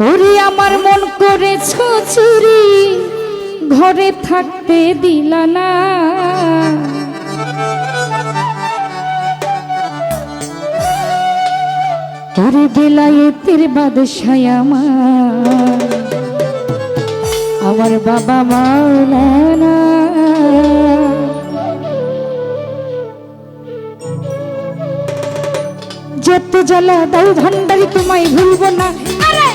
ওরে আমার মন করেছ চুরি, ঘরে থাকতে দিলা না। ওরে বেলায়েতের বাদশাহ আমার বাবা মাওলানা। যত জ্বালা দাও ভান্ডারি তোমায় ভুলবো না,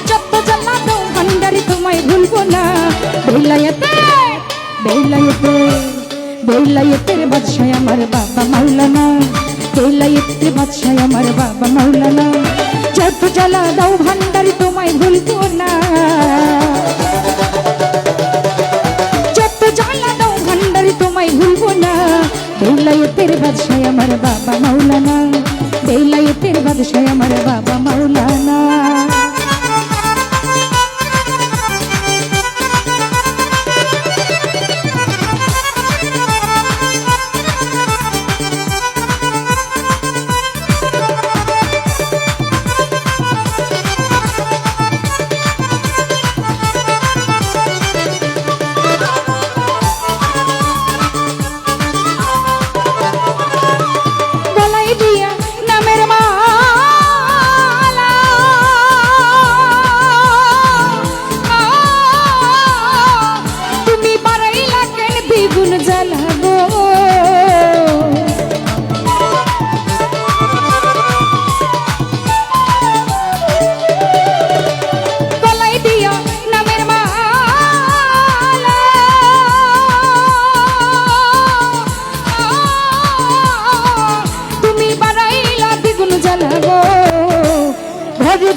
যত জ্বালা দাও ভান্ডারি তোমায় ভুলবো না। বেলায়েতের বাদশাহ আমার বাবা মাওলানা, বেলায়েতের বাদশাহ আমার বাবা মাওলানা। যত জ্বালা দাও ভান্ডারি তোমায় ভুলবো না, যত জ্বালা দাও ভান্ডারি তোমায় ভুলবো না। বেলায়েতের বাদশাহ আমার বাবা মাওলানা, বেলায়েতের বাদশাহ আমার বাবা মাওলানা।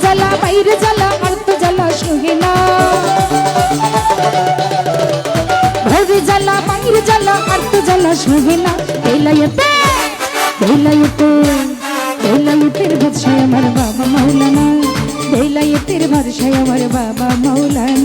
জ্বালা বাইরে জ্বালা আর তো জ্বালা সহে না, ঘরে জ্বালা বাইরে জ্বালা আর তো জ্বালা সহে না। বেলায়েতের বাদশাহ আমার বাবা মাওলানা, বেলায়েতের বাদশাহ আমার বাবা মাওলানা।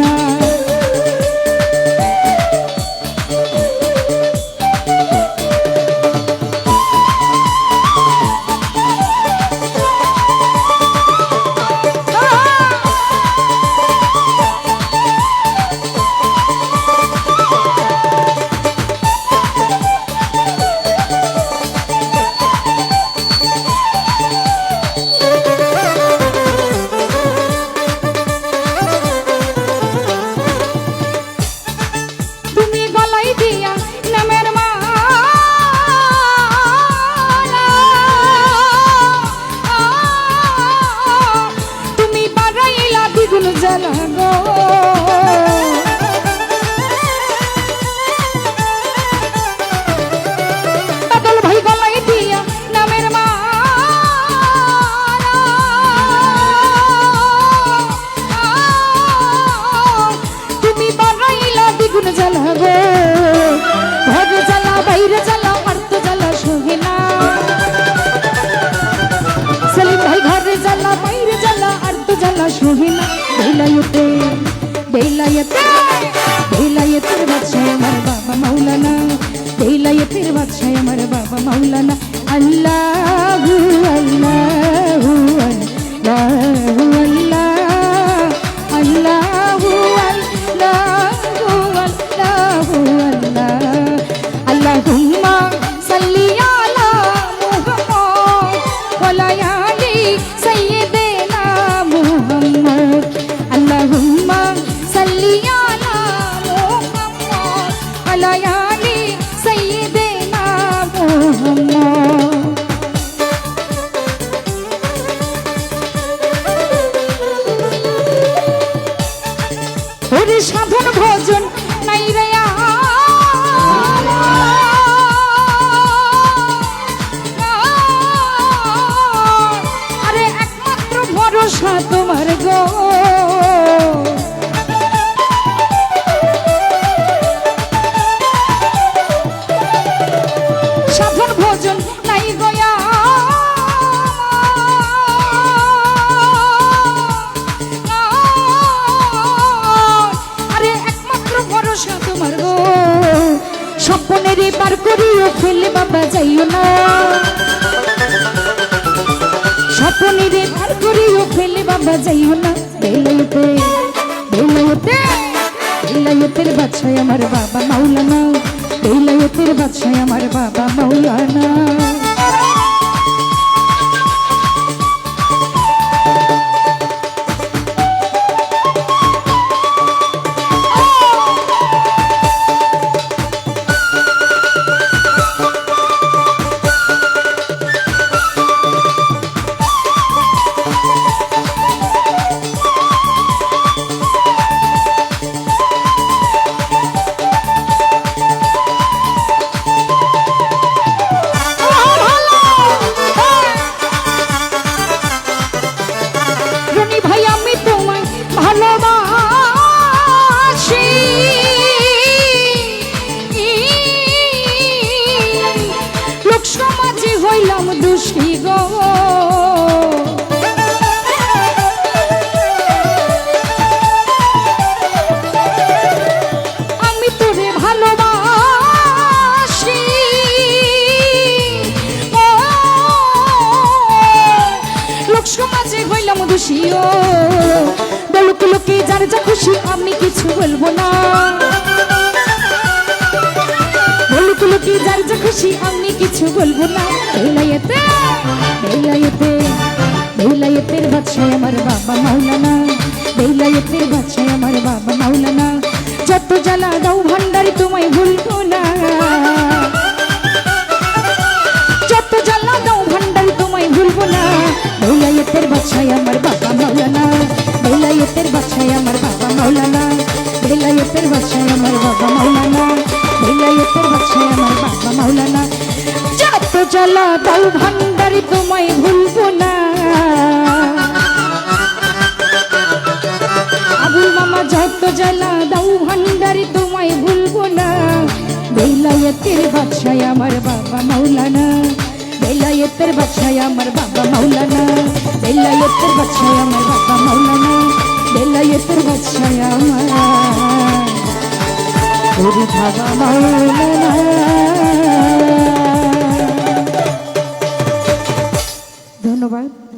বেলায়েতের বাদশাহ আমার বাবা মাওলানা, বেলায়েতের বাদশাহ আমার বাবা মাওলানা। আল্লাহু আল্লাহু আল্লাহু আল্লাহ, আল্লাহু আল্লাহু আল্লাহু আল্লাহ। আল্লাহুম্মা সাল্লি আলা মুহাম্মদ ওয়া আলা আলি সাইয়্যিদিনা মুহাম্মদ। আল্লাহুম্মা সাল্লি আলা মুহাম্মদ ওয়া আলা আলি সাইয়্যিদিনা মুহাম্মদ। ওরে সাধন ভজন নাই রে আরে একমাত্র ভরসা তোমার গো। সাধন ভজন নাই গয়া তোমার গো। স্বপ্নেরই পার করিও ফেলে বাবা যাইও না, স্বপ্নেরই পার করিও ফেলে বাবা বাবা যাইও না বেলায়েতে বেলায়েতে বেলায়েতের বাদশাহ আমার বাবা মাওলানা বেলায়েতের বাদশাহ আমার বাবা মাওলানা দুষ্টি গো আমি তোরে ভালোবাসি লোক সমাজে হইলাম দোষী ও লোকে লোকে যার যা খুশি আমি কিছু বলবো না লোকে যার যা খুশি আমি কিছু বলবো না বেলায়েতে বেলায়েতে বেলায়েতের বাদশাহ আমার বাবা মাওলানা বেলায়েতের বাদশাহ আমার বাবা মাওলানা যত জ্বালা দাও ভান্ডারি তোমায় ভুলবো না যত জ্বালা দাও ভান্ডারি তোমায় ভুলবো না বেলায়েতের বাদশাহ আমার বাবা মাওলানা বেলায়েতের বাদশাহ আমার বাবা মাওলানা বেলায়েতের বাদশাহ আমার বাবা মাওলানা বেলায়েতের বাদশাহ আমার বাবা মাওলানা যত জ্বালা দাও ভান্ডারি তোমায় ভুলবো না আবুল মামা যত জ্বালা দাও ভান্ডারি তোমায় ভুলবো না বেলায়েতের বাদশাহ আমার বাবা মাওলানা বেলায়েতের বাদশাহ আমার বাবা মাওলানা বেলায়েতের বাদশাহ আমার বাবা মাওলানা বেলায়েতের বাদশাহ আমার বাবা মাওলানা ধন্যবাদ।